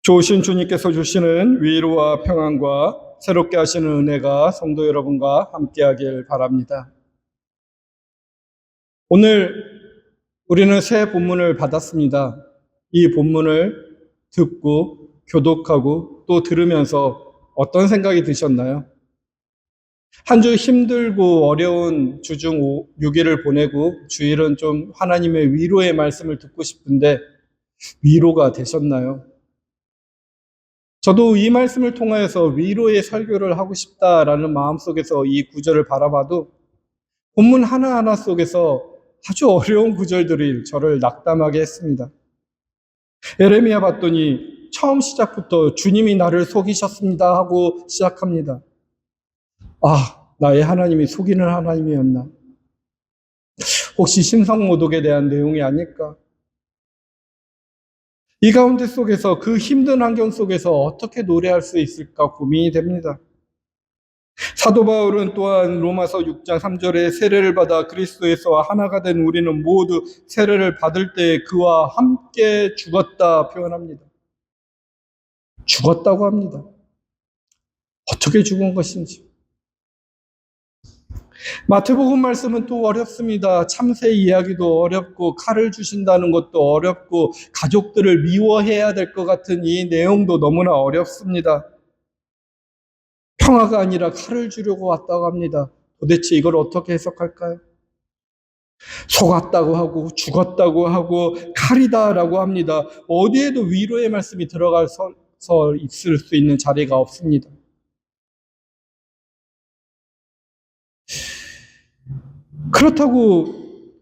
좋으신 주님께서 주시는 위로와 평안과 새롭게 하시는 은혜가 성도 여러분과 함께하길 바랍니다. 오늘 우리는 새 본문을 받았습니다. 이 본문을 듣고 교독하고 또 들으면서 어떤 생각이 드셨나요? 한 주 힘들고 어려운 주중 6일을 보내고 주일은 좀 하나님의 위로의 말씀을 듣고 싶은데 위로가 되셨나요? 저도 이 말씀을 통하여서 위로의 설교를 하고 싶다라는 마음속에서 이 구절을 바라봐도 본문 하나하나 속에서 아주 어려운 구절들이 저를 낙담하게 했습니다. 예레미야 봤더니 처음 시작부터 주님이 나를 속이셨습니다 하고 시작합니다. 아, 나의 하나님이 속이는 하나님이었나? 혹시 신성모독에 대한 내용이 아닐까? 이 가운데 속에서 그 힘든 환경 속에서 어떻게 노래할 수 있을까 고민이 됩니다. 사도 바울은 또한 로마서 6장 3절에 세례를 받아 그리스도에서 하나가 된 우리는 모두 세례를 받을 때 그와 함께 죽었다 표현합니다. 죽었다고 합니다. 어떻게 죽은 것인지. 마태복음 말씀은 또 어렵습니다. 참새 이야기도 어렵고 칼을 주신다는 것도 어렵고 가족들을 미워해야 될 것 같은 이 내용도 너무나 어렵습니다. 평화가 아니라 칼을 주려고 왔다고 합니다. 도대체 이걸 어떻게 해석할까요? 속았다고 하고 죽었다고 하고 칼이다라고 합니다. 어디에도 위로의 말씀이 들어가서 있을 수 있는 자리가 없습니다. 그렇다고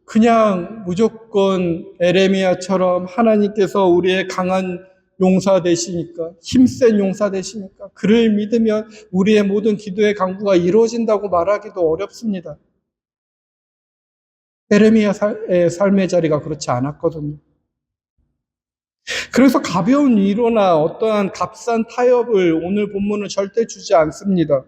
그냥 무조건 에레미야처럼 하나님께서 우리의 강한 용사 되시니까, 힘센 용사 되시니까 그를 믿으면 우리의 모든 기도의 간구가 이루어진다고 말하기도 어렵습니다. 에레미야의 삶의 자리가 그렇지 않았거든요. 그래서 가벼운 위로나 어떠한 값싼 타협을 오늘 본문은 절대 주지 않습니다.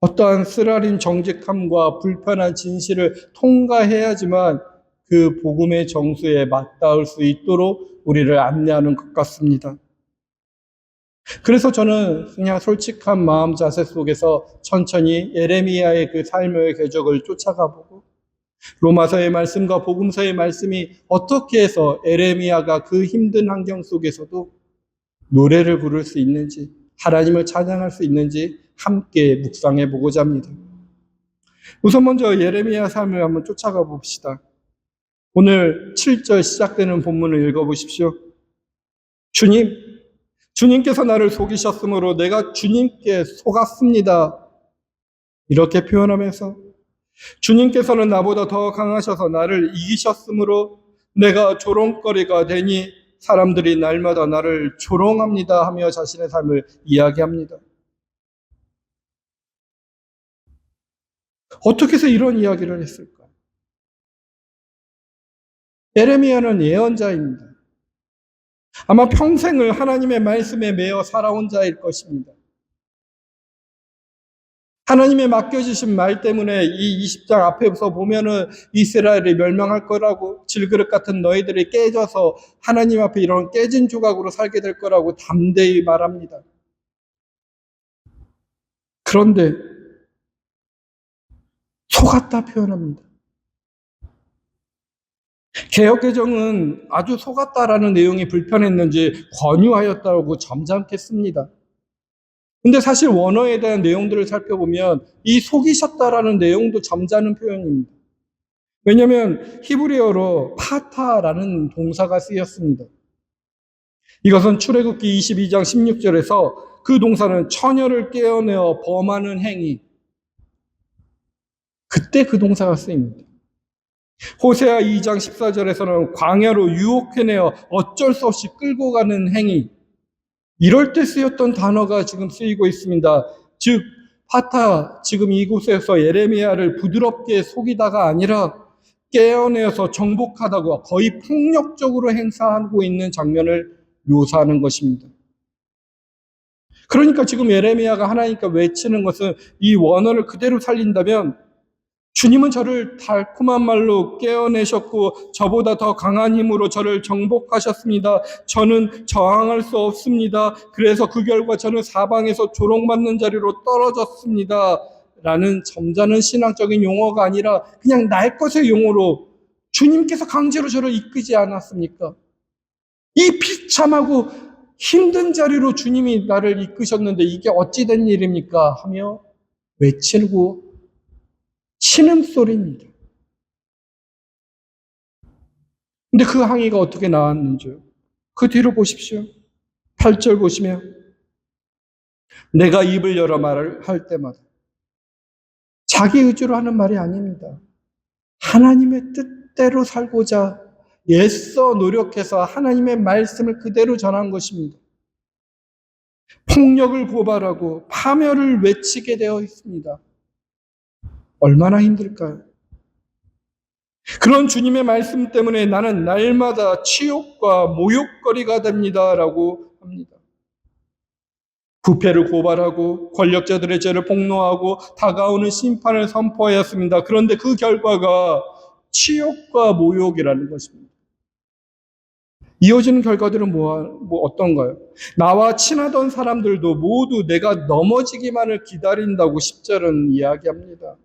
어떠한 쓰라린 정직함과 불편한 진실을 통과해야지만 그 복음의 정수에 맞닿을 수 있도록 우리를 안내하는 것 같습니다. 그래서 저는 그냥 솔직한 마음 자세 속에서 천천히 예레미야의 그 삶의 궤적을 쫓아가보고 로마서의 말씀과 복음서의 말씀이 어떻게 해서 예레미야가 그 힘든 환경 속에서도 노래를 부를 수 있는지, 하나님을 찬양할 수 있는지 함께 묵상해 보고자 합니다. 우선 먼저 예레미야 삶을 한번 쫓아가 봅시다. 오늘 7절 시작되는 본문을 읽어보십시오. 주님께서 나를 속이셨으므로 내가 주님께 속았습니다. 이렇게 표현하면서 주님께서는 나보다 더 강하셔서 나를 이기셨으므로 내가 조롱거리가 되니 사람들이 날마다 나를 조롱합니다 하며 자신의 삶을 이야기합니다. 어떻게 해서 이런 이야기를 했을까? 예레미야는 예언자입니다. 아마 평생을 하나님의 말씀에 매여 살아온 자일 것입니다. 하나님의 맡겨주신 말 때문에 이 20장 앞에서 보면은 이스라엘이 멸망할 거라고, 질그릇 같은 너희들이 깨져서 하나님 앞에 이런 깨진 조각으로 살게 될 거라고 담대히 말합니다. 그런데 속았다 표현합니다. 개역개정은 아주 속았다라는 내용이 불편했는지 권유하였다고 점잖겠습니다. 근데 사실 원어에 대한 내용들을 살펴보면 이 속이셨다라는 내용도 점잖은 표현입니다. 왜냐하면 히브리어로 파타라는 동사가 쓰였습니다. 이것은 출애굽기 22장 16절에서 그 동사는 처녀를 깨어내어 범하는 행위, 그때 그 동사가 쓰입니다. 호세아 2장 14절에서는 광야로 유혹해내어 어쩔 수 없이 끌고 가는 행위, 이럴 때 쓰였던 단어가 지금 쓰이고 있습니다. 즉 파타, 지금 이곳에서 예레미야를 부드럽게 속이다가 아니라 깨어내어서 정복하다가 거의 폭력적으로 행사하고 있는 장면을 묘사하는 것입니다. 그러니까 지금 예레미야가 하나님께 외치는 것은 이 원어를 그대로 살린다면 주님은 저를 달콤한 말로 깨어내셨고 저보다 더 강한 힘으로 저를 정복하셨습니다. 저는 저항할 수 없습니다. 그래서 그 결과 저는 사방에서 조롱받는 자리로 떨어졌습니다. 라는 점잖은 신앙적인 용어가 아니라 그냥 날 것의 용어로 주님께서 강제로 저를 이끄지 않았습니까? 이 비참하고 힘든 자리로 주님이 나를 이끄셨는데 이게 어찌 된 일입니까? 하며 외치고 신음소리입니다. 근데 그 항의가 어떻게 나왔는지요? 그 뒤로 보십시오. 8절 보시면 내가 입을 열어 말을 할 때마다 자기 의지로 하는 말이 아닙니다. 하나님의 뜻대로 살고자 애써 노력해서 하나님의 말씀을 그대로 전한 것입니다. 폭력을 고발하고 파멸을 외치게 되어 있습니다. 얼마나 힘들까요? 그런 주님의 말씀 때문에 나는 날마다 치욕과 모욕거리가 됩니다라고 합니다. 부패를 고발하고 권력자들의 죄를 폭로하고 다가오는 심판을 선포하였습니다. 그런데 그 결과가 치욕과 모욕이라는 것입니다. 이어지는 결과들은 어떤가요? 나와 친하던 사람들도 모두 내가 넘어지기만을 기다린다고 10절은 이야기합니다.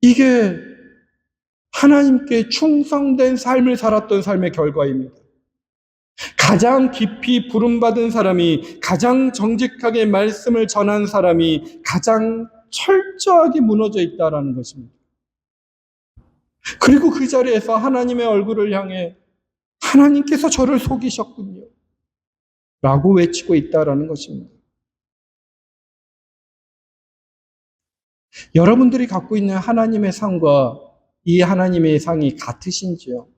이게 하나님께 충성된 삶을 살았던 삶의 결과입니다. 가장 깊이 부름받은 사람이, 가장 정직하게 말씀을 전한 사람이 가장 철저하게 무너져 있다는 것입니다. 그리고 그 자리에서 하나님의 얼굴을 향해 하나님께서 저를 속이셨군요 라고 외치고 있다는 것입니다. 여러분들이 갖고 있는 하나님의 상과 이 하나님의 상이 같으신지요?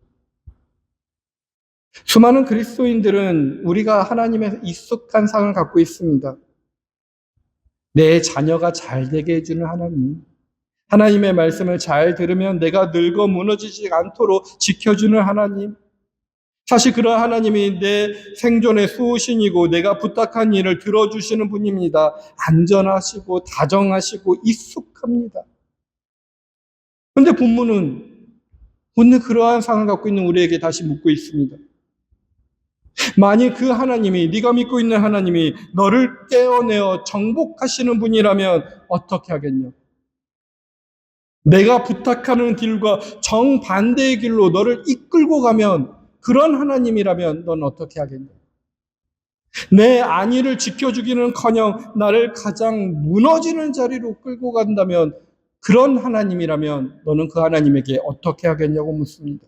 수많은 그리스도인들은 우리가 하나님의 익숙한 상을 갖고 있습니다. 내 자녀가 잘 되게 해주는 하나님, 하나님의 말씀을 잘 들으면 내가 늙어 무너지지 않도록 지켜주는 하나님, 사실 그런 하나님이 내 생존의 수호신이고 내가 부탁한 일을 들어주시는 분입니다. 안전하시고 다정하시고 익숙합니다. 그런데 본문은 오늘 그러한 상을 갖고 있는 우리에게 다시 묻고 있습니다. 만일 그 하나님이, 네가 믿고 있는 하나님이 너를 깨어내어 정복하시는 분이라면 어떻게 하겠냐? 내가 부탁하는 길과 정반대의 길로 너를 이끌고 가면, 그런 하나님이라면 넌 어떻게 하겠냐? 내 안위를 지켜주기는커녕 나를 가장 무너지는 자리로 끌고 간다면, 그런 하나님이라면 너는 그 하나님에게 어떻게 하겠냐고 묻습니다.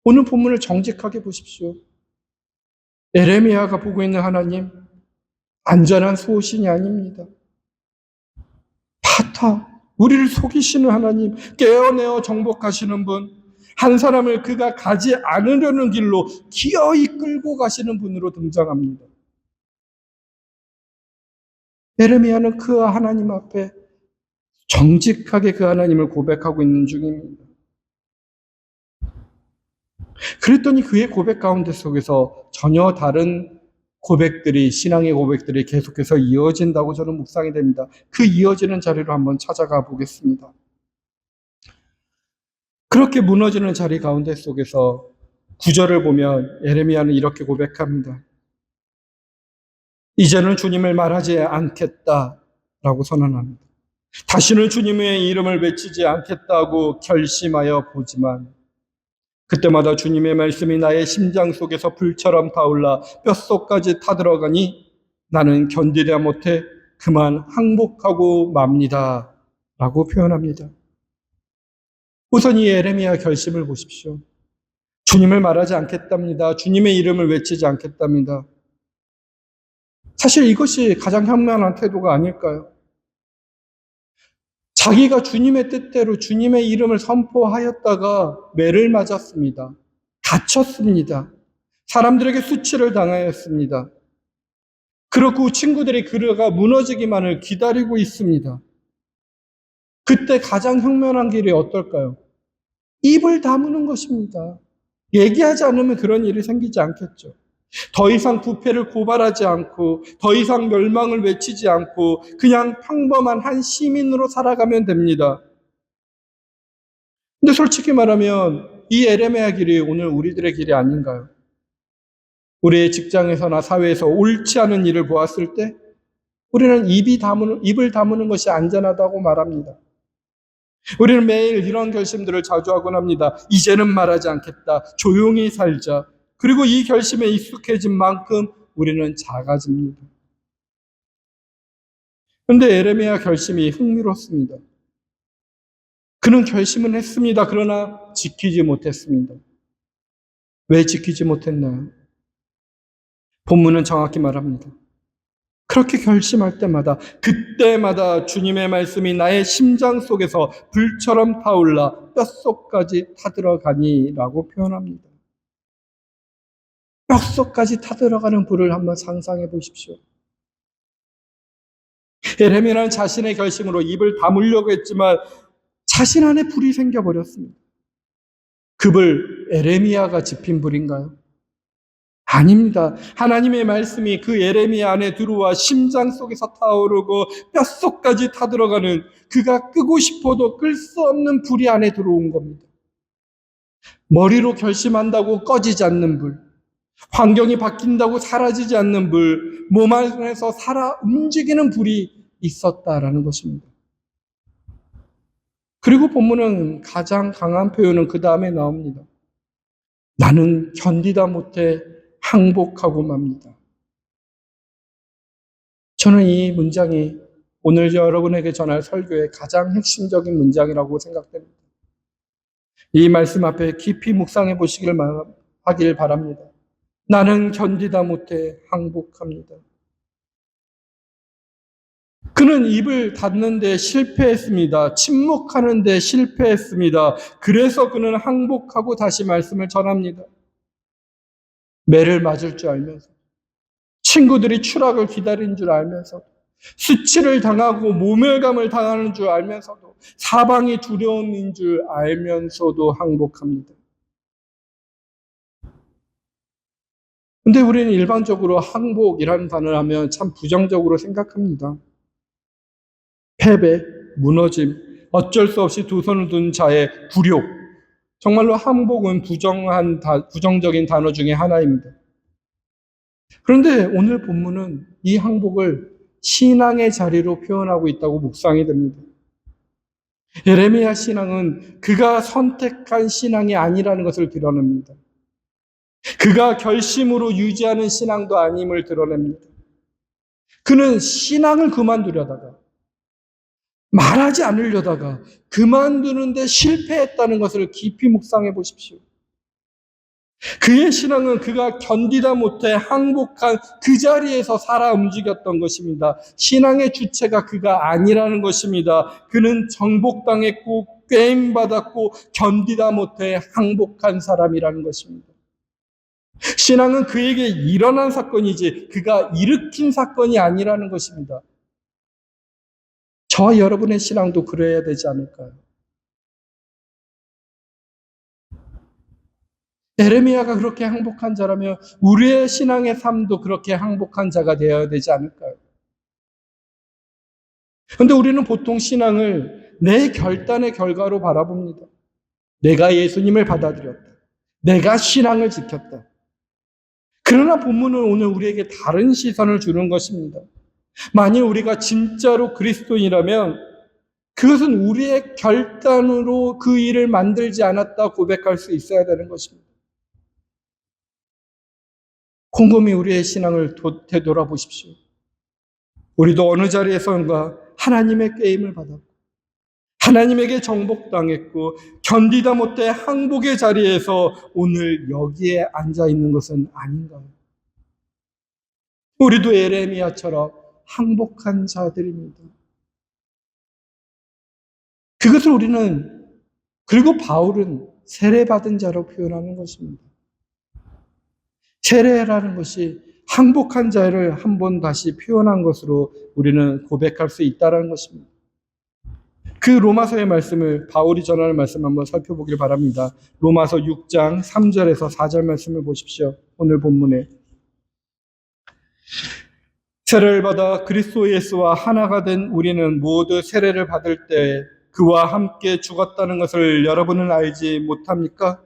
오늘 본문을 정직하게 보십시오. 에레미야가 보고 있는 하나님, 안전한 수호신이 아닙니다. 우리를 속이시는 하나님, 깨어내어 정복하시는 분, 한 사람을 그가 가지 않으려는 길로 기어이 끌고 가시는 분으로 등장합니다. 에레미야는 그 하나님 앞에 정직하게 그 하나님을 고백하고 있는 중입니다. 그랬더니 그의 고백 가운데 속에서 전혀 다른 고백들이, 신앙의 고백들이 계속해서 이어진다고 저는 묵상이 됩니다. 그 이어지는 자리로 한번 찾아가 보겠습니다. 그렇게 무너지는 자리 가운데 속에서 9절을 보면 에레미야는 이렇게 고백합니다. 이제는 주님을 말하지 않겠다라고 선언합니다. 다시는 주님의 이름을 외치지 않겠다고 결심하여 보지만 그때마다 주님의 말씀이 나의 심장 속에서 불처럼 타올라 뼛속까지 타들어가니 나는 견디다 못해 그만 항복하고 맙니다 라고 표현합니다. 우선 이 에레미야 결심을 보십시오. 주님을 말하지 않겠답니다. 주님의 이름을 외치지 않겠답니다. 사실 이것이 가장 현명한 태도가 아닐까요? 자기가 주님의 뜻대로 주님의 이름을 선포하였다가 매를 맞았습니다. 다쳤습니다. 사람들에게 수치를 당하였습니다. 그렇고 친구들이 그가 무너지기만을 기다리고 있습니다. 그때 가장 현명한 길이 어떨까요? 입을 다무는 것입니다. 얘기하지 않으면 그런 일이 생기지 않겠죠. 더 이상 부패를 고발하지 않고 더 이상 멸망을 외치지 않고 그냥 평범한 한 시민으로 살아가면 됩니다. 근데 솔직히 말하면 이 에레미야 길이 오늘 우리들의 길이 아닌가요? 우리의 직장에서나 사회에서 옳지 않은 일을 보았을 때 우리는 입을 다무는 것이 안전하다고 말합니다. 우리는 매일 이런 결심들을 자주 하곤 합니다. 이제는 말하지 않겠다. 조용히 살자. 그리고 이 결심에 익숙해진 만큼 우리는 작아집니다. 그런데 에레미야 결심이 흥미롭습니다. 그는 결심은 했습니다. 그러나 지키지 못했습니다. 왜 지키지 못했나요? 본문은 정확히 말합니다. 그렇게 결심할 때마다 그때마다 주님의 말씀이 나의 심장 속에서 불처럼 타올라 뼛속까지 타들어가니라고 표현합니다. 뼛속까지 타들어가는 불을 한번 상상해 보십시오. 에레미야는 자신의 결심으로 입을 다물려고 했지만 자신 안에 불이 생겨버렸습니다. 그 불, 에레미야가 지핀 불인가요? 아닙니다. 하나님의 말씀이 그 예레미야 안에 들어와 심장 속에서 타오르고 뼛속까지 타들어가는 그가 끄고 싶어도 끌 수 없는 불이 안에 들어온 겁니다. 머리로 결심한다고 꺼지지 않는 불, 환경이 바뀐다고 사라지지 않는 불, 몸 안에서 살아 움직이는 불이 있었다라는 것입니다. 그리고 본문은 가장 강한 표현은 그 다음에 나옵니다. 나는 견디다 못해 항복하고 맙니다. 저는 이 문장이 오늘 여러분에게 전할 설교의 가장 핵심적인 문장이라고 생각됩니다. 이 말씀 앞에 깊이 묵상해 하길 바랍니다. 나는 견디다 못해 항복합니다. 그는 입을 닫는데 실패했습니다. 침묵하는데 실패했습니다. 그래서 그는 항복하고 다시 말씀을 전합니다. 매를 맞을 줄 알면서, 친구들이 추락을 기다린 줄 알면서, 수치를 당하고 모멸감을 당하는 줄 알면서도, 사방이 두려움인 줄 알면서도 항복합니다. 근데 우리는 일반적으로 항복이라는 단어를 하면 참 부정적으로 생각합니다. 패배, 무너짐, 어쩔 수 없이 두 손을 둔 자의 굴욕. 정말로 항복은 부정적인 단어 중에 하나입니다. 그런데 오늘 본문은 이 항복을 신앙의 자리로 표현하고 있다고 묵상이 됩니다. 예레미야 신앙은 그가 선택한 신앙이 아니라는 것을 드러냅니다. 그가 결심으로 유지하는 신앙도 아님을 드러냅니다. 그는 신앙을 그만두려다가 말하지 않으려다가 그만두는데 실패했다는 것을 깊이 묵상해 보십시오. 그의 신앙은 그가 견디다 못해 항복한 그 자리에서 살아 움직였던 것입니다. 신앙의 주체가 그가 아니라는 것입니다. 그는 정복당했고 꾀임받았고 견디다 못해 항복한 사람이라는 것입니다. 신앙은 그에게 일어난 사건이지 그가 일으킨 사건이 아니라는 것입니다. 저와 여러분의 신앙도 그래야 되지 않을까요? 에레미야가 그렇게 항복한 자라면 우리의 신앙의 삶도 그렇게 항복한 자가 되어야 되지 않을까요? 그런데 우리는 보통 신앙을 내 결단의 결과로 바라봅니다. 내가 예수님을 받아들였다. 내가 신앙을 지켰다. 그러나 본문은 오늘 우리에게 다른 시선을 주는 것입니다. 만일 우리가 진짜로 그리스도인이라면 그것은 우리의 결단으로 그 일을 만들지 않았다 고백할 수 있어야 되는 것입니다. 곰곰이 우리의 신앙을 되돌아보십시오. 우리도 어느 자리에선가 하나님의 꾀임을 받았고 하나님에게 정복당했고 견디다 못해 항복의 자리에서 오늘 여기에 앉아 있는 것은 아닌가요? 우리도 에레미야처럼 항복한 자들입니다. 그것을 우리는 그리고 바울은 세례받은 자로 표현하는 것입니다. 세례라는 것이 항복한 자를 한 번 다시 표현한 것으로 우리는 고백할 수 있다는 것입니다. 그 로마서의 말씀을 바울이 전하는 말씀 한번 살펴보길 바랍니다. 로마서 6장 3절에서 4절 말씀을 보십시오. 오늘 본문에 세례를 받아 그리스도 예수와 하나가 된 우리는 모두 세례를 받을 때 그와 함께 죽었다는 것을 여러분은 알지 못합니까?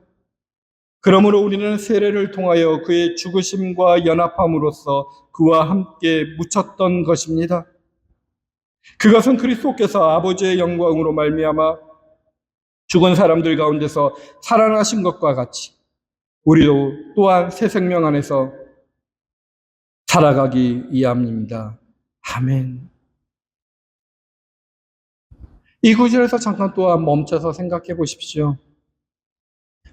그러므로 우리는 세례를 통하여 그의 죽으심과 연합함으로써 그와 함께 묻혔던 것입니다. 그것은 그리스도께서 아버지의 영광으로 말미암아 죽은 사람들 가운데서 살아나신 것과 같이 우리도 또한 새 생명 안에서 살아가기 위함입니다. 아멘. 이 구절에서 잠깐 또한 멈춰서 생각해 보십시오.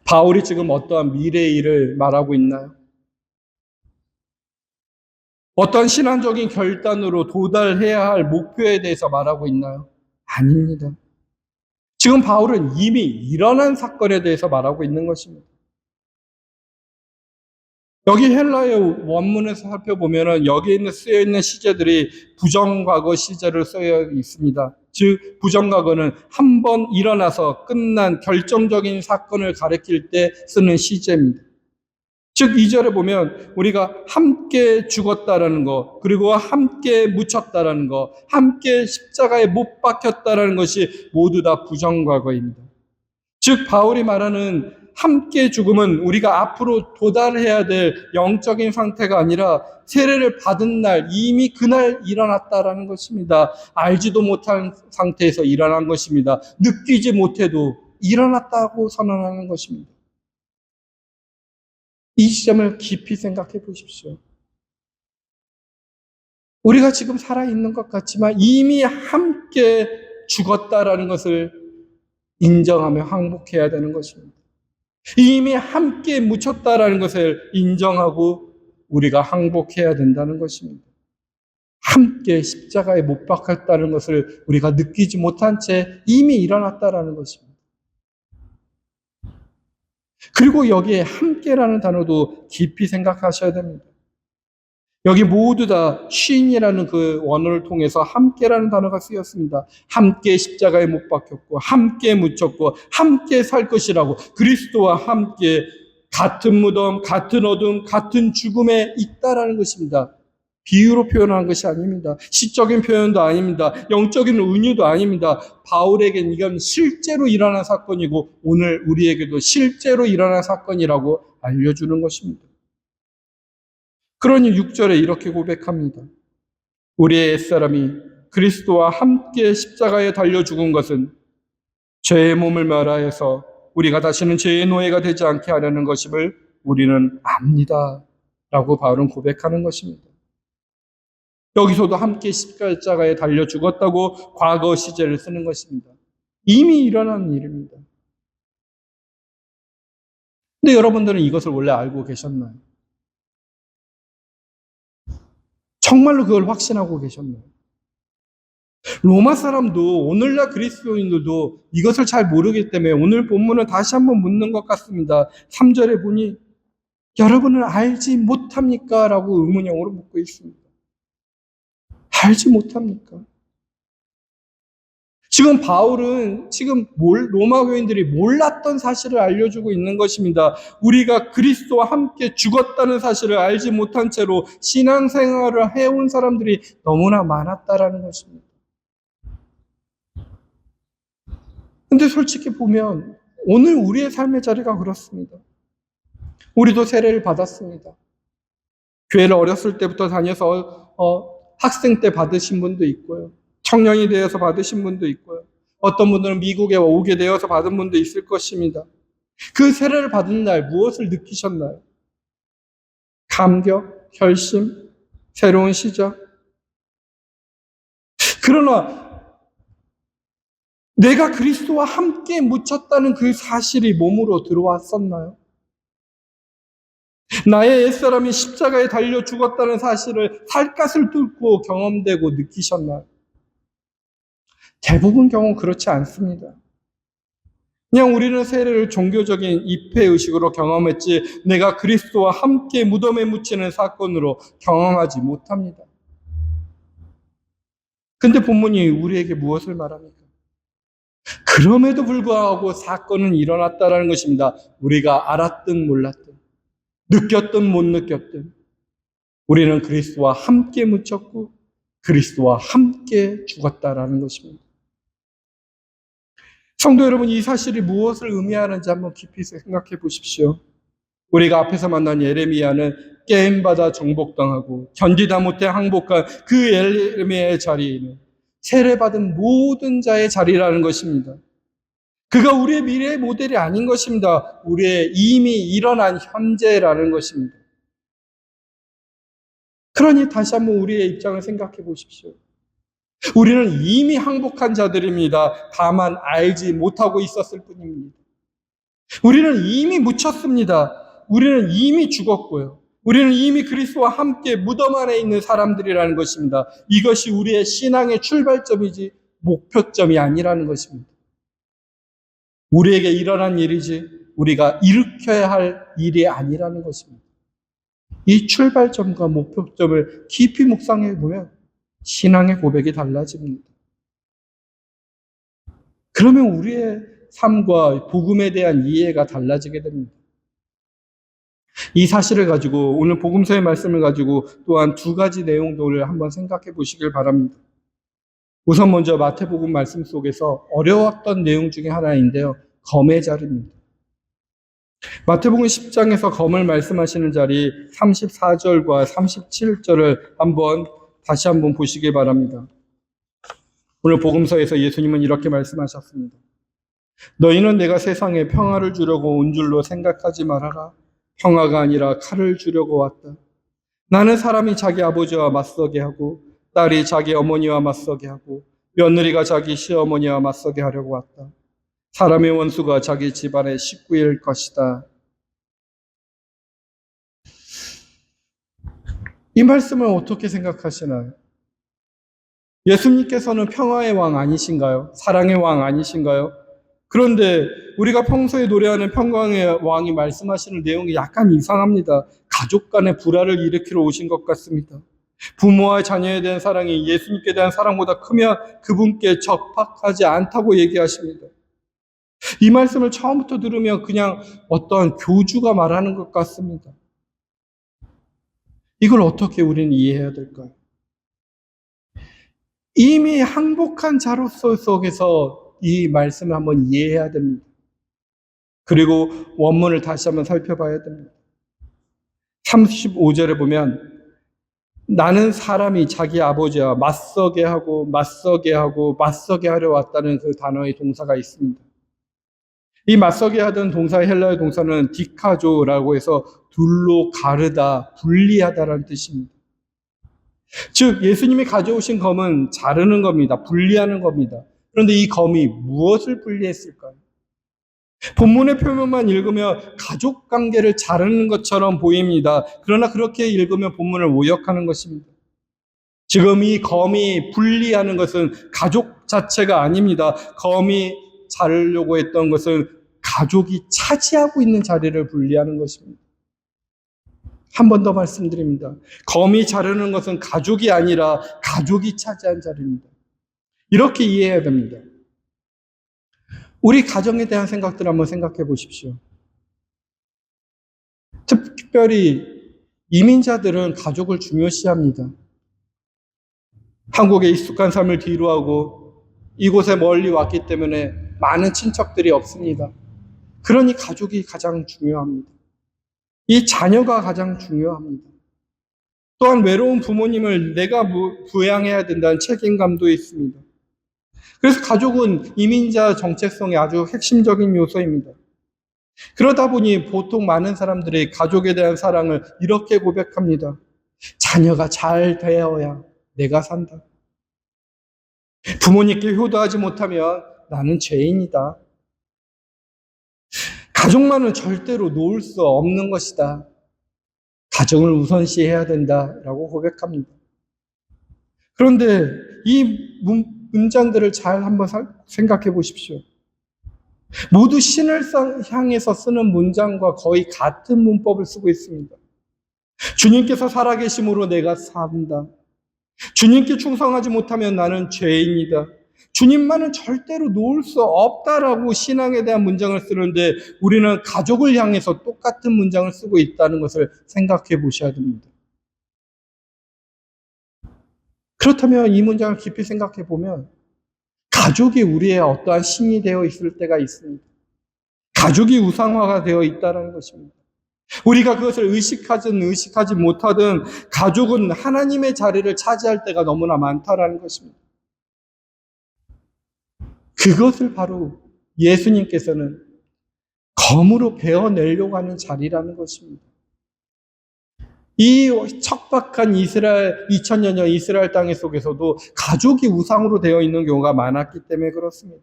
바울이 지금 어떠한 미래의 일을 말하고 있나요? 어떤 신앙적인 결단으로 도달해야 할 목표에 대해서 말하고 있나요? 아닙니다. 지금 바울은 이미 일어난 사건에 대해서 말하고 있는 것입니다. 여기 헬라의 원문에서 살펴보면 여기 쓰여 있는 시제들이 부정과거 시제를 쓰여 있습니다. 즉 부정과거는 한 번 일어나서 끝난 결정적인 사건을 가리킬 때 쓰는 시제입니다. 즉 2절에 보면 우리가 함께 죽었다라는 것, 그리고 함께 묻혔다라는 것, 함께 십자가에 못 박혔다라는 것이 모두 다 부정과거입니다. 즉 바울이 말하는 함께 죽음은 우리가 앞으로 도달해야 될 영적인 상태가 아니라 세례를 받은 날 이미 그날 일어났다라는 것입니다. 알지도 못한 상태에서 일어난 것입니다. 느끼지 못해도 일어났다고 선언하는 것입니다. 이 지점을 깊이 생각해 보십시오. 우리가 지금 살아있는 것 같지만 이미 함께 죽었다라는 것을 인정하며 항복해야 되는 것입니다. 이미 함께 묻혔다라는 것을 인정하고 우리가 항복해야 된다는 것입니다. 함께 십자가에 못 박혔다는 것을 우리가 느끼지 못한 채 이미 일어났다라는 것입니다. 그리고 여기에 함께라는 단어도 깊이 생각하셔야 됩니다. 여기 모두 다 쉰이라는 그 원어를 통해서 함께라는 단어가 쓰였습니다. 함께 십자가에 못 박혔고 함께 묻혔고 함께 살 것이라고 그리스도와 함께 같은 무덤, 같은 어둠, 같은 죽음에 있다라는 것입니다. 비유로 표현한 것이 아닙니다. 시적인 표현도 아닙니다. 영적인 은유도 아닙니다. 바울에겐 이건 실제로 일어난 사건이고 오늘 우리에게도 실제로 일어난 사건이라고 알려주는 것입니다. 그러니 6절에 이렇게 고백합니다. 우리의 옛사람이 그리스도와 함께 십자가에 달려 죽은 것은 죄의 몸을 멸하여서 우리가 다시는 죄의 노예가 되지 않게 하려는 것임을 우리는 압니다. 라고 바울은 고백하는 것입니다. 여기서도 함께 십자가에 달려 죽었다고 과거 시제를 쓰는 것입니다. 이미 일어난 일입니다. 근데 여러분들은 이것을 원래 알고 계셨나요? 정말로 그걸 확신하고 계셨나요? 로마 사람도 오늘날 그리스도인들도 이것을 잘 모르기 때문에 오늘 본문은 다시 한번 묻는 것 같습니다. 3절에 보니 여러분은 알지 못합니까? 라고 의문형으로 묻고 있습니다. 알지 못합니까? 지금 바울은 로마 교인들이 몰랐던 사실을 알려주고 있는 것입니다. 우리가 그리스도와 함께 죽었다는 사실을 알지 못한 채로 신앙생활을 해온 사람들이 너무나 많았다라는 것입니다. 근데 솔직히 보면 오늘 우리의 삶의 자리가 그렇습니다. 우리도 세례를 받았습니다. 교회를 어렸을 때부터 다녀서 학생 때 받으신 분도 있고요. 청년이 되어서 받으신 분도 있고요. 어떤 분들은 미국에 오게 되어서 받은 분도 있을 것입니다. 그 세례를 받은 날 무엇을 느끼셨나요? 감격, 결심, 새로운 시작. 그러나 내가 그리스도와 함께 묻혔다는 그 사실이 몸으로 들어왔었나요? 나의 옛사람이 십자가에 달려 죽었다는 사실을 살갗을 뚫고 경험되고 느끼셨나요? 대부분 경우 그렇지 않습니다. 그냥 우리는 세례를 종교적인 입회의식으로 경험했지 내가 그리스도와 함께 무덤에 묻히는 사건으로 경험하지 못합니다. 근데 본문이 우리에게 무엇을 말합니까? 그럼에도 불구하고 사건은 일어났다는 것입니다. 우리가 알았든 몰랐든 느꼈든 못 느꼈든 우리는 그리스도와 함께 묻혔고 그리스도와 함께 죽었다라는 것입니다. 성도 여러분, 이 사실이 무엇을 의미하는지 한번 깊이 생각해 보십시오. 우리가 앞에서 만난 예레미야는 게임받아 정복당하고 견디다 못해 항복한 그 예레미야의 자리는 세례받은 모든 자의 자리라는 것입니다. 그가 우리의 미래의 모델이 아닌 것입니다. 우리의 이미 일어난 현재라는 것입니다. 그러니 다시 한번 우리의 입장을 생각해 보십시오. 우리는 이미 항복한 자들입니다. 다만 알지 못하고 있었을 뿐입니다. 우리는 이미 묻혔습니다. 우리는 이미 죽었고요. 우리는 이미 그리스도와 함께 무덤 안에 있는 사람들이라는 것입니다. 이것이 우리의 신앙의 출발점이지 목표점이 아니라는 것입니다. 우리에게 일어난 일이지 우리가 일으켜야 할 일이 아니라는 것입니다. 이 출발점과 목표점을 깊이 묵상해 보면 신앙의 고백이 달라집니다. 그러면 우리의 삶과 복음에 대한 이해가 달라지게 됩니다. 이 사실을 가지고 오늘 복음서의 말씀을 가지고 또한 두 가지 내용들을 한번 생각해 보시길 바랍니다. 우선 먼저 마태복음 말씀 속에서 어려웠던 내용 중에 하나인데요. 검의 자리입니다. 마태복음 10장에서 검을 말씀하시는 자리 34절과 37절을 다시 한번 보시기 바랍니다. 오늘 복음서에서 예수님은 이렇게 말씀하셨습니다. 너희는 내가 세상에 평화를 주려고 온 줄로 생각하지 말아라. 평화가 아니라 칼을 주려고 왔다. 나는 사람이 자기 아버지와 맞서게 하고 딸이 자기 어머니와 맞서게 하고 며느리가 자기 시어머니와 맞서게 하려고 왔다. 사람의 원수가 자기 집안의 식구일 것이다. 이 말씀을 어떻게 생각하시나요? 예수님께서는 평화의 왕 아니신가요? 사랑의 왕 아니신가요? 그런데 우리가 평소에 노래하는 평강의 왕이 말씀하시는 내용이 약간 이상합니다. 가족 간의 불화를 일으키러 오신 것 같습니다. 부모와 자녀에 대한 사랑이 예수님께 대한 사랑보다 크면 그분께 적합하지 않다고 얘기하십니다. 이 말씀을 처음부터 들으면 그냥 어떤 교주가 말하는 것 같습니다. 이걸 어떻게 우리는 이해해야 될까요? 이미 항복한 자로서 속에서 이 말씀을 한번 이해해야 됩니다. 그리고 원문을 다시 한번 살펴봐야 됩니다. 35절에 보면 나는 사람이 자기 아버지와 맞서게 하고 맞서게 하고 맞서게 하려 왔다는 그 단어의 동사가 있습니다. 이 맞서게 하던 동사의 헬라어 동사는 디카조라고 해서 둘로 가르다, 분리하다라는 뜻입니다. 즉 예수님이 가져오신 검은 자르는 겁니다. 분리하는 겁니다. 그런데 이 검이 무엇을 분리했을까요? 본문의 표면만 읽으면 가족 관계를 자르는 것처럼 보입니다. 그러나 그렇게 읽으면 본문을 오역하는 것입니다. 지금 이 검이 분리하는 것은 가족 자체가 아닙니다. 검이 자르려고 했던 것은 가족이 차지하고 있는 자리를 분리하는 것입니다. 한 번 더 말씀드립니다. 검이 자르는 것은 가족이 아니라 가족이 차지한 자리입니다. 이렇게 이해해야 됩니다. 우리 가정에 대한 생각들 한번 생각해 보십시오. 특별히 이민자들은 가족을 중요시합니다. 한국에 익숙한 삶을 뒤로하고 이곳에 멀리 왔기 때문에 많은 친척들이 없습니다. 그러니 가족이 가장 중요합니다. 이 자녀가 가장 중요합니다. 또한 외로운 부모님을 내가 부양해야 된다는 책임감도 있습니다. 그래서 가족은 이민자 정체성의 아주 핵심적인 요소입니다. 그러다 보니 보통 많은 사람들이 가족에 대한 사랑을 이렇게 고백합니다. 자녀가 잘 되어야 내가 산다. 부모님께 효도하지 못하면 나는 죄인이다. 가족만은 절대로 놓을 수 없는 것이다. 가정을 우선시해야 된다라고 고백합니다. 그런데 이 문장들을 잘 한번 생각해 보십시오. 모두 신을 향해서 쓰는 문장과 거의 같은 문법을 쓰고 있습니다. 주님께서 살아계심으로 내가 산다. 주님께 충성하지 못하면 나는 죄인이다. 주님만은 절대로 놓을 수 없다라고 신앙에 대한 문장을 쓰는데 우리는 가족을 향해서 똑같은 문장을 쓰고 있다는 것을 생각해 보셔야 됩니다. 그렇다면 이 문장을 깊이 생각해 보면 가족이 우리의 어떠한 신이 되어 있을 때가 있습니다. 가족이 우상화가 되어 있다는 것입니다. 우리가 그것을 의식하든 의식하지 못하든 가족은 하나님의 자리를 차지할 때가 너무나 많다라는 것입니다. 그것을 바로 예수님께서는 검으로 베어내려고 하는 자리라는 것입니다. 이 척박한 이스라엘, 2000년 전 이스라엘 땅 속에서도 가족이 우상으로 되어 있는 경우가 많았기 때문에 그렇습니다.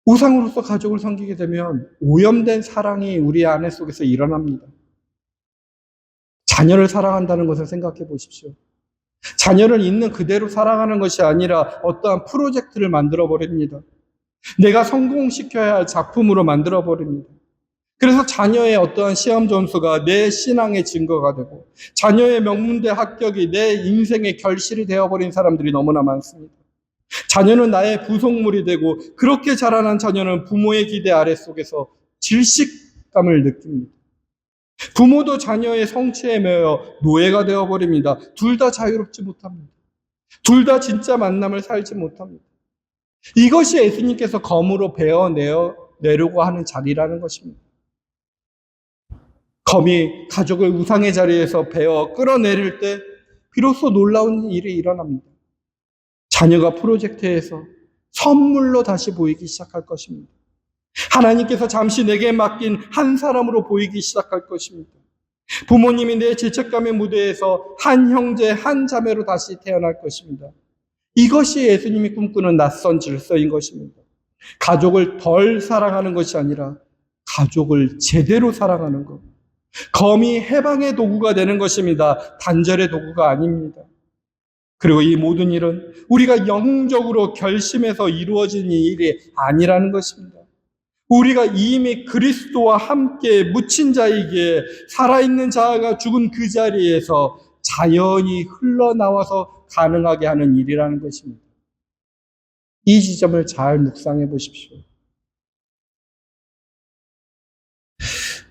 우상으로서 가족을 섬기게 되면 오염된 사랑이 우리 안에 속에서 일어납니다. 자녀를 사랑한다는 것을 생각해 보십시오. 자녀를 있는 그대로 사랑하는 것이 아니라 어떠한 프로젝트를 만들어 버립니다. 내가 성공시켜야 할 작품으로 만들어 버립니다. 그래서 자녀의 어떠한 시험 점수가 내 신앙의 증거가 되고 자녀의 명문대 합격이 내 인생의 결실이 되어버린 사람들이 너무나 많습니다. 자녀는 나의 부속물이 되고 그렇게 자라난 자녀는 부모의 기대 아래속에서 질식감을 느낍니다. 부모도 자녀의 성취에 매여 노예가 되어버립니다. 둘 다 자유롭지 못합니다. 둘 다 진짜 만남을 살지 못합니다. 이것이 예수님께서 검으로 베어내려고 하는 자리라는 것입니다. 검이 가족을 우상의 자리에서 베어 끌어내릴 때 비로소 놀라운 일이 일어납니다. 자녀가 프로젝트에서 선물로 다시 보이기 시작할 것입니다. 하나님께서 잠시 내게 맡긴 한 사람으로 보이기 시작할 것입니다. 부모님이 내 죄책감의 무대에서 한 형제, 한 자매로 다시 태어날 것입니다. 이것이 예수님이 꿈꾸는 낯선 질서인 것입니다. 가족을 덜 사랑하는 것이 아니라 가족을 제대로 사랑하는 것. 검이 해방의 도구가 되는 것입니다. 단절의 도구가 아닙니다. 그리고 이 모든 일은 우리가 영적으로 결심해서 이루어진 일이 아니라는 것입니다. 우리가 이미 그리스도와 함께 묻힌 자이기에 살아있는 자가 죽은 그 자리에서 자연히 흘러나와서 가능하게 하는 일이라는 것입니다. 이 지점을 잘 묵상해 보십시오.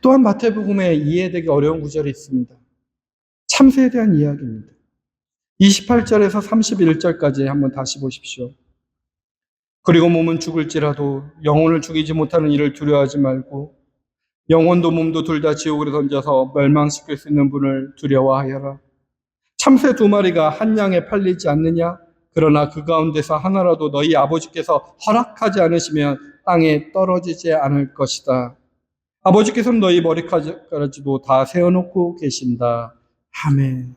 또한 마태복음에 이해되기 어려운 구절이 있습니다. 참새에 대한 이야기입니다. 28절에서 31절까지 한번 다시 보십시오. 그리고 몸은 죽을지라도 영혼을 죽이지 못하는 일을 두려워하지 말고 영혼도 몸도 둘 다 지옥으로 던져서 멸망시킬 수 있는 분을 두려워하여라. 참새 2마리가 한 양에 팔리지 않느냐? 그러나 그 가운데서 하나라도 너희 아버지께서 허락하지 않으시면 땅에 떨어지지 않을 것이다. 아버지께서는 너희 머리카락까지도 다 세워놓고 계신다. 아멘.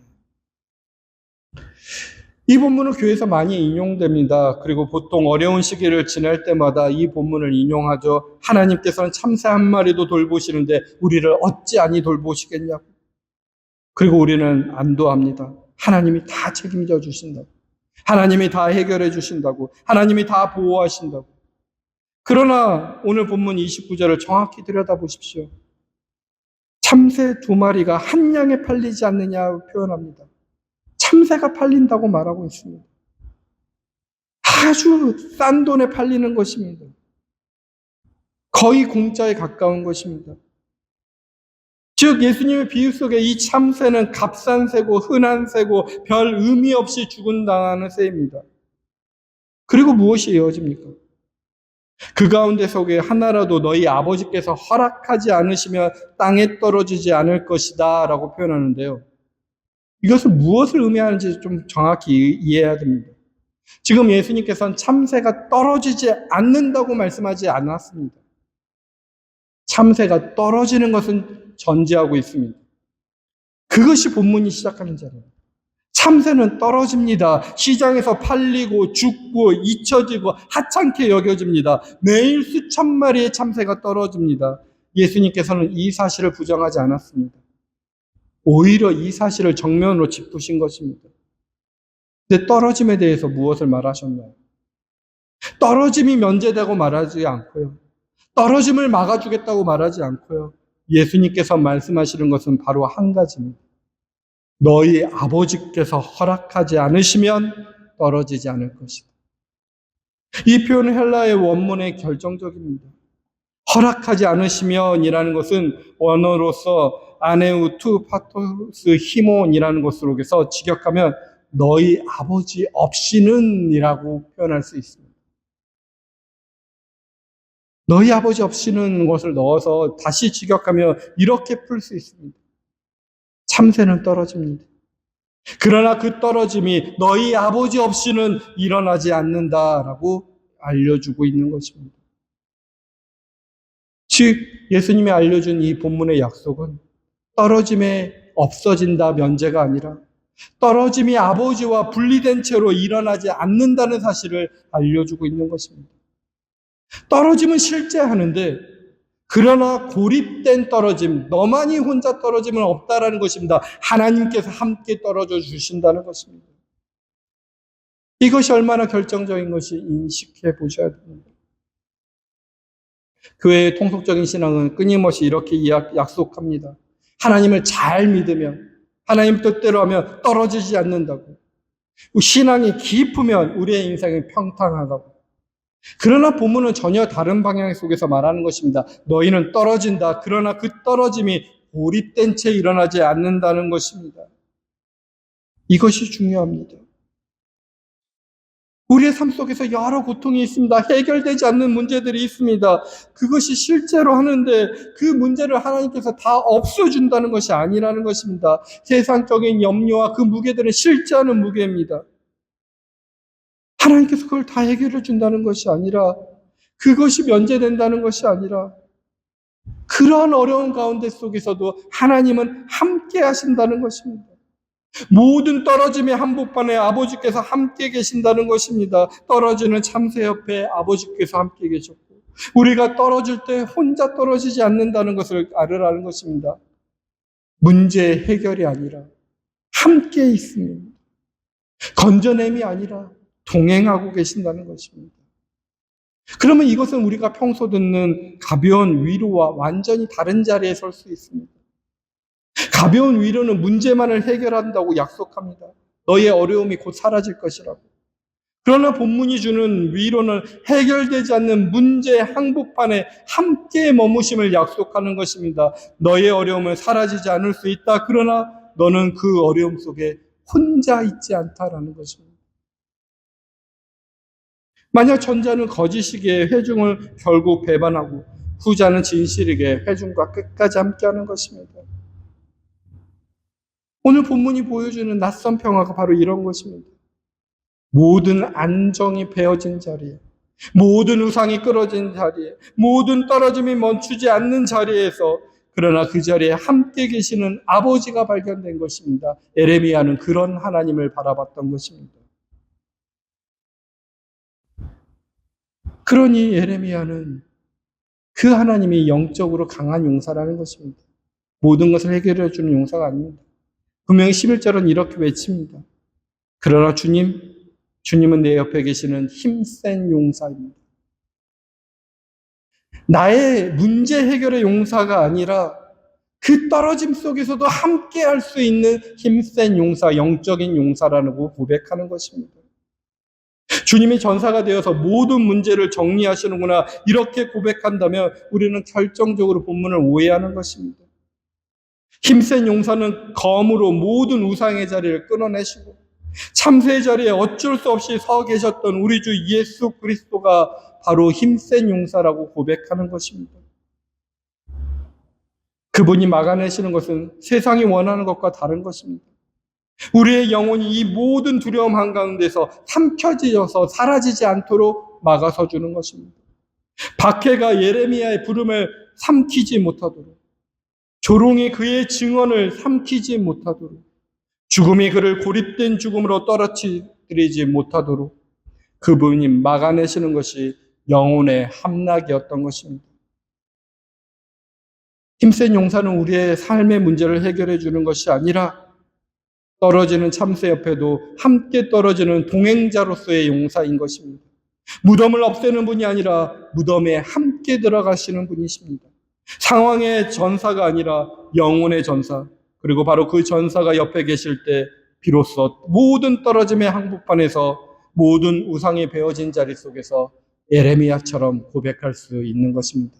이 본문은 교회에서 많이 인용됩니다. 그리고 보통 어려운 시기를 지날 때마다 이 본문을 인용하죠. 하나님께서는 참새 한 마리도 돌보시는데 우리를 어찌 돌보시겠냐고. 그리고 우리는 안도합니다. 하나님이 다 책임져 주신다고. 하나님이 다 해결해 주신다고. 하나님이 다 보호하신다고. 그러나 오늘 본문 29절을 정확히 들여다보십시오. 참새 2마리가 한 양에 팔리지 않느냐 표현합니다. 참새가 팔린다고 말하고 있습니다. 아주 싼 돈에 팔리는 것입니다. 거의 공짜에 가까운 것입니다. 즉 예수님의 비유 속에 이 참새는 값싼 새고 흔한 새고 별 의미 없이 죽은당하는 새입니다. 그리고 무엇이 이어집니까? 그 가운데 속에 하나라도 너희 아버지께서 허락하지 않으시면 땅에 떨어지지 않을 것이다 라고 표현하는데요. 이것은 무엇을 의미하는지 좀 정확히 이해해야 됩니다. 지금 예수님께서는 참새가 떨어지지 않는다고 말씀하지 않았습니다. 참새가 떨어지는 것은 전제하고 있습니다. 그것이 본문이 시작하는 자리입니다. 참새는 떨어집니다. 시장에서 팔리고 죽고 잊혀지고 하찮게 여겨집니다. 매일 수천 마리의 참새가 떨어집니다. 예수님께서는 이 사실을 부정하지 않았습니다. 오히려 이 사실을 정면으로 짚으신 것입니다. 근데 떨어짐에 대해서 무엇을 말하셨나요? 떨어짐이 면제되고 말하지 않고요. 떨어짐을 막아주겠다고 말하지 않고요. 예수님께서 말씀하시는 것은 바로 한 가지입니다. 너희 아버지께서 허락하지 않으시면 떨어지지 않을 것이다. 이 표현은 헬라의 원문의 결정적입니다. 허락하지 않으시면 이라는 것은 원어로서 아네우 투 파토스 히몬이라는 것 속에서 직역하면 너희 아버지 없이는 이라고 표현할 수 있습니다. 너희 아버지 없이는 것을 넣어서 다시 직역하면 이렇게 풀 수 있습니다. 참새는 떨어집니다. 그러나 그 떨어짐이 너희 아버지 없이는 일어나지 않는다라고 알려주고 있는 것입니다. 즉 예수님이 알려준 이 본문의 약속은 떨어짐에 없어진다 면제가 아니라 떨어짐이 아버지와 분리된 채로 일어나지 않는다는 사실을 알려주고 있는 것입니다. 떨어짐은 실제 하는데 그러나 고립된 떨어짐, 너만이 혼자 떨어짐은 없다라는 것입니다. 하나님께서 함께 떨어져 주신다는 것입니다. 이것이 얼마나 결정적인 것이 인식해 보셔야 됩니다. 교회의 통속적인 신앙은 끊임없이 이렇게 약속합니다. 하나님을 잘 믿으면, 하나님 뜻대로 하면 떨어지지 않는다고. 신앙이 깊으면 우리의 인생이 평탄하다고. 그러나 본문은 전혀 다른 방향 속에서 말하는 것입니다. 너희는 떨어진다. 그러나 그 떨어짐이 고립된 채 일어나지 않는다는 것입니다. 이것이 중요합니다. 우리의 삶 속에서 여러 고통이 있습니다. 해결되지 않는 문제들이 있습니다. 그것이 실제로 하는데 그 문제를 하나님께서 다 없어준다는 것이 아니라는 것입니다. 세상적인 염려와 그 무게들은 실제 하는 무게입니다. 하나님께서 그걸 다 해결해 준다는 것이 아니라 그것이 면제된다는 것이 아니라 그러한 어려운 가운데 속에서도 하나님은 함께 하신다는 것입니다. 모든 떨어짐의 한복판에 아버지께서 함께 계신다는 것입니다. 떨어지는 참새 옆에 아버지께서 함께 계셨고 우리가 떨어질 때 혼자 떨어지지 않는다는 것을 알으라는 것입니다. 문제 해결이 아니라 함께 있습니다. 건져냄이 아니라 동행하고 계신다는 것입니다. 그러면 이것은 우리가 평소 듣는 가벼운 위로와 완전히 다른 자리에 설 수 있습니다. 가벼운 위로는 문제만을 해결한다고 약속합니다. 너의 어려움이 곧 사라질 것이라고. 그러나 본문이 주는 위로는 해결되지 않는 문제의 항복판에 함께 머무심을 약속하는 것입니다. 너의 어려움은 사라지지 않을 수 있다. 그러나 너는 그 어려움 속에 혼자 있지 않다라는 것입니다. 만약 전자는 거짓이기에 회중을 결국 배반하고 후자는 진실이기에 회중과 끝까지 함께하는 것입니다. 오늘 본문이 보여주는 낯선 평화가 바로 이런 것입니다. 모든 안정이 베어진 자리에, 모든 우상이 끊어진 자리에, 모든 떨어짐이 멈추지 않는 자리에서 그러나 그 자리에 함께 계시는 아버지가 발견된 것입니다. 에레미야는 그런 하나님을 바라봤던 것입니다. 그러니 에레미야는 그 하나님이 영적으로 강한 용사라는 것입니다. 모든 것을 해결해 주는 용사가 아닙니다. 분명히 11절은 이렇게 외칩니다. 그러나 주님은 내 옆에 계시는 힘센 용사입니다. 나의 문제 해결의 용사가 아니라 그 떨어짐 속에서도 함께 할 수 있는 힘센 용사, 영적인 용사라고 고백하는 것입니다. 주님이 전사가 되어서 모든 문제를 정리하시는구나 이렇게 고백한다면 우리는 결정적으로 본문을 오해하는 것입니다. 힘센 용사는 검으로 모든 우상의 자리를 끊어내시고 참새의 자리에 어쩔 수 없이 서 계셨던 우리 주 예수 그리스도가 바로 힘센 용사라고 고백하는 것입니다. 그분이 막아내시는 것은 세상이 원하는 것과 다른 것입니다. 우리의 영혼이 이 모든 두려움 한가운데서 삼켜지어서 사라지지 않도록 막아서 주는 것입니다. 박해가 예레미야의 부름을 삼키지 못하도록, 조롱이 그의 증언을 삼키지 못하도록, 죽음이 그를 고립된 죽음으로 떨어뜨리지 못하도록 그분이 막아내시는 것이 영혼의 함락이었던 것입니다. 힘센 용사는 우리의 삶의 문제를 해결해 주는 것이 아니라 떨어지는 참새 옆에도 함께 떨어지는 동행자로서의 용사인 것입니다. 무덤을 없애는 분이 아니라 무덤에 함께 들어가시는 분이십니다. 상황의 전사가 아니라 영혼의 전사, 그리고 바로 그 전사가 옆에 계실 때 비로소 모든 떨어짐의 항복판에서 모든 우상이 베어진 자리 속에서 에레미야처럼 고백할 수 있는 것입니다.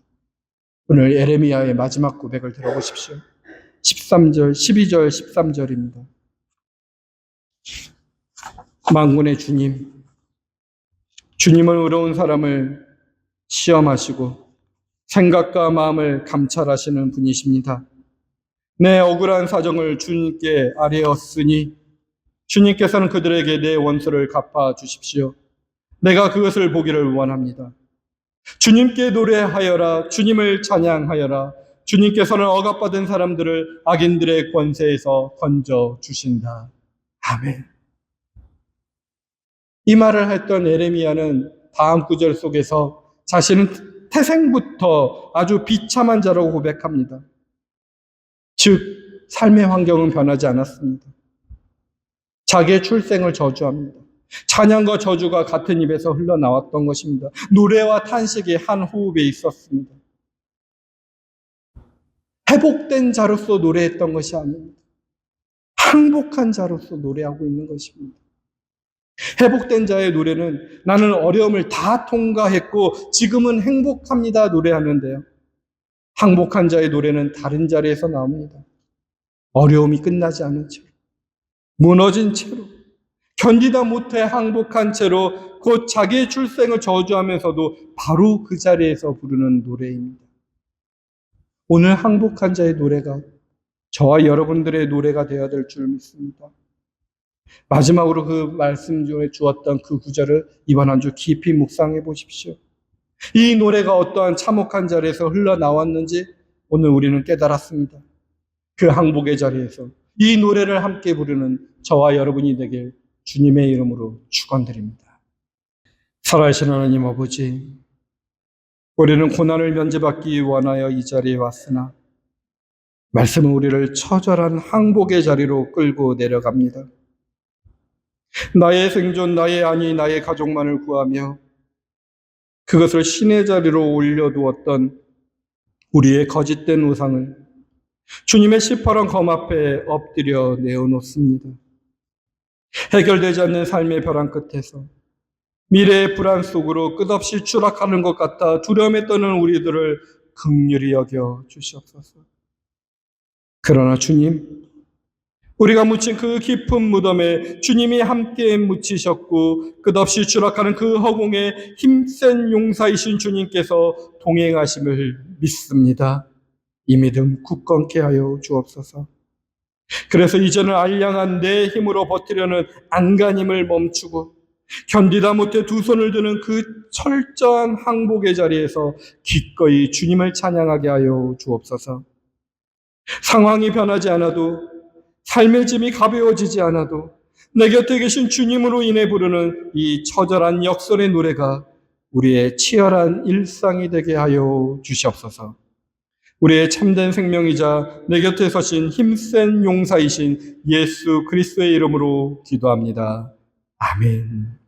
오늘 에레미야의 마지막 고백을 들어보십시오. 13절, 12절, 13절입니다. 만군의 주님, 주님은 의로운 사람을 시험하시고 생각과 마음을 감찰하시는 분이십니다. 내 억울한 사정을 주님께 아뢰었으니 주님께서는 그들에게 내 원수를 갚아 주십시오. 내가 그것을 보기를 원합니다. 주님께 노래하여라. 주님을 찬양하여라. 주님께서는 억압받은 사람들을 악인들의 권세에서 건져 주신다. 아멘. 이 말을 했던 에레미야는 다음 구절 속에서 자신은 태생부터 아주 비참한 자라고 고백합니다. 즉, 삶의 환경은 변하지 않았습니다. 자기의 출생을 저주합니다. 찬양과 저주가 같은 입에서 흘러나왔던 것입니다. 노래와 탄식이 한 호흡에 있었습니다. 회복된 자로서 노래했던 것이 아닙니다. 항복한 자로서 노래하고 있는 것입니다. 회복된 자의 노래는 나는 어려움을 다 통과했고 지금은 행복합니다 노래하는데요. 항복한 자의 노래는 다른 자리에서 나옵니다. 어려움이 끝나지 않은 채로, 무너진 채로, 견디다 못해 항복한 채로 곧 자기의 출생을 저주하면서도 바로 그 자리에서 부르는 노래입니다. 오늘 항복한 자의 노래가 저와 여러분들의 노래가 되어야 될 줄 믿습니다. 마지막으로 그 말씀 중에 주었던 그 구절을 이번 한 주 깊이 묵상해 보십시오. 이 노래가 어떠한 참혹한 자리에서 흘러나왔는지 오늘 우리는 깨달았습니다. 그 항복의 자리에서 이 노래를 함께 부르는 저와 여러분이 되길 주님의 이름으로 축원드립니다. 살아계신 하나님 아버지, 우리는 고난을 면제받기 원하여 이 자리에 왔으나 말씀은 우리를 처절한 항복의 자리로 끌고 내려갑니다. 나의 생존, 나의 안위, 나의 가족만을 구하며 그것을 신의 자리로 올려두었던 우리의 거짓된 우상을 주님의 시퍼런 검 앞에 엎드려 내어놓습니다. 해결되지 않는 삶의 벼랑 끝에서 미래의 불안 속으로 끝없이 추락하는 것 같아 두려움에 떠는 우리들을 긍휼히 여겨 주시옵소서. 그러나 주님, 우리가 묻힌 그 깊은 무덤에 주님이 함께 묻히셨고 끝없이 추락하는 그 허공에 힘센 용사이신 주님께서 동행하심을 믿습니다. 이 믿음 굳건케 하여 주옵소서. 그래서 이제는 알량한 내 힘으로 버티려는 안간힘을 멈추고 견디다 못해 두 손을 드는 그 철저한 항복의 자리에서 기꺼이 주님을 찬양하게 하여 주옵소서. 상황이 변하지 않아도 삶의 짐이 가벼워지지 않아도 내 곁에 계신 주님으로 인해 부르는 이 처절한 역설의 노래가 우리의 치열한 일상이 되게 하여 주시옵소서. 우리의 참된 생명이자 내 곁에 서신 힘센 용사이신 예수 그리스도의 이름으로 기도합니다. 아멘.